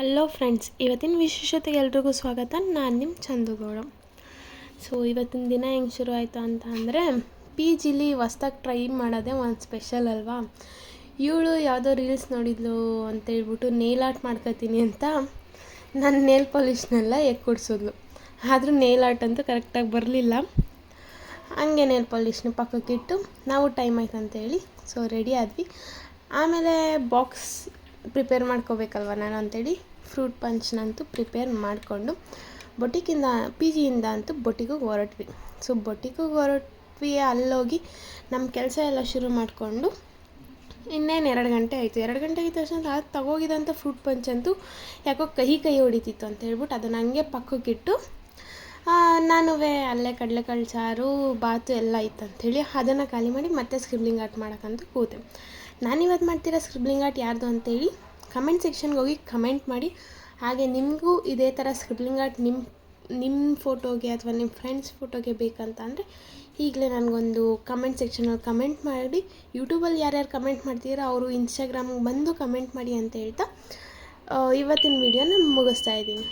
Hello friends, ಇವತ್ತಿನ ವಿಶೇಷತೆಗೆ ಎಲ್ರಿಗೂ ಸ್ವಾಗತ. ನಾನು ನಿಮ್ಮ ಚಂದುಗೌಡ. ಸೊ ಇವತ್ತಿನ ದಿನ ಹೆಂಗೆ ಶುರು ಆಯಿತು ಅಂತ ಅಂದರೆ, ಪಿ ಜಿಲಿ ಹೊಸ್ದಾಗಿ ಟ್ರೈ ಮಾಡೋದೇ ಒಂದು ಸ್ಪೆಷಲ್ ಅಲ್ವಾ. ಇವಳು ಯಾವುದೋ ರೀಲ್ಸ್ ನೋಡಿದ್ಲು ಅಂತೇಳ್ಬಿಟ್ಟು ನೇಲ್ ಆರ್ಟ್ ಮಾಡ್ಕೊತೀನಿ ಅಂತ ನನ್ನ ನೇಲ್ ಪಾಲಿಷ್ನೆಲ್ಲ ಕುಡಿಸಿದ್ಲು. ಆದರೂ ನೇಲ್ ಆರ್ಟ್ ಅಂತೂ ಕರೆಕ್ಟಾಗಿ ಬರಲಿಲ್ಲ. ಹಂಗೆ ನೇಲ್ ಪಾಲಿಷ್ನ ಪಕ್ಕಕ್ಕಿಟ್ಟು ನಾವು ಟೈಮ್ ಆಯ್ತು ಅಂತೇಳಿ ಸೊ ರೆಡಿ ಆದ್ವಿ. ಆಮೇಲೆ ಬಾಕ್ಸ್ ಪ್ರಿಪೇರ್ ಮಾಡ್ಕೋಬೇಕಲ್ವ ನಾನು ಅಂತೇಳಿ ಫ್ರೂಟ್ ಪಂಚ್ನಂತೂ ಪ್ರಿಪೇರ್ ಮಾಡಿಕೊಂಡು ಬೊಟಿಕಿಂದ ಪಿ ಜಿಯಿಂದ ಅಂತೂ ಬೊಟಿಕಿಗೆ ಹೊರಟ್ವಿ. ಸೊ ಬೊಟಿಕಿಗೆ ಹೊರಟ್ವಿ. ಅಲ್ಲೋಗಿ ನಮ್ಮ ಕೆಲಸ ಎಲ್ಲ ಶುರು ಮಾಡಿಕೊಂಡು ಇನ್ನೇನು 2 ಗಂಟೆ ಆಯಿತು. 2 ಗಂಟೆ ಆಗಿದ ತಕ್ಷಣ ಅದು ತಗೋಗಿದಂಥ ಫ್ರೂಟ್ ಪಂಚ್ ಅಂತೂ ಯಾಕೋ ಕೈ ಹೊಡಿತಿತ್ತು ಅಂತ ಹೇಳ್ಬಿಟ್ಟು ಅದನ್ನು ಹಂಗೆ ಪಕ್ಕಕ್ಕಿಟ್ಟು ನಾನು ಅಲ್ಲೇ ಕಡಲೆಕಾಳು ಸಾರು ಬಾತು ಎಲ್ಲ ಇತ್ತು ಅಂಥೇಳಿ ಅದನ್ನು ಖಾಲಿ ಮಾಡಿ ಮತ್ತೆ ಸ್ಕ್ರಿಬ್ಲಿಂಗ್ ಆರ್ಟ್ ಮಾಡೋಕ್ಕಂತೂ ಕೂತೆ. ನಾನಿವತ್ತು ಮಾಡ್ತಿರೋ ಸ್ಕ್ರಿಬ್ಲಿಂಗ್ ಆರ್ಟ್ ಯಾರ್ದು ಅಂತೇಳಿ ಕಮೆಂಟ್ ಸೆಕ್ಷನ್ಗೆ ಹೋಗಿ ಕಮೆಂಟ್ ಮಾಡಿ. ಹಾಗೆ ನಿಮಗೂ ಇದೇ ಥರ ಸ್ಕ್ರಿಬ್ಲಿಂಗ್ ಆರ್ಟ್ ನಿಮ್ಮ ಫೋಟೋಗೆ ಅಥವಾ ನಿಮ್ಮ ಫ್ರೆಂಡ್ಸ್ ಫೋಟೋಗೆ ಬೇಕಂತ ಅಂದರೆ ಈಗಲೇ ನನಗೊಂದು ಕಮೆಂಟ್ ಸೆಕ್ಷನಲ್ಲಿ ಕಮೆಂಟ್ ಮಾಡಿ. ಯೂಟ್ಯೂಬಲ್ಲಿ ಯಾರ್ಯಾರು ಕಮೆಂಟ್ ಮಾಡ್ತೀರೋ ಅವರು ಇನ್ಸ್ಟಾಗ್ರಾಮ್ಗೆ ಬಂದು ಕಮೆಂಟ್ ಮಾಡಿ ಅಂತ ಹೇಳ್ತಾ ಇವತ್ತಿನ ವೀಡಿಯೋನ ಮುಗಿಸ್ತಾ ಇದ್ದೀನಿ.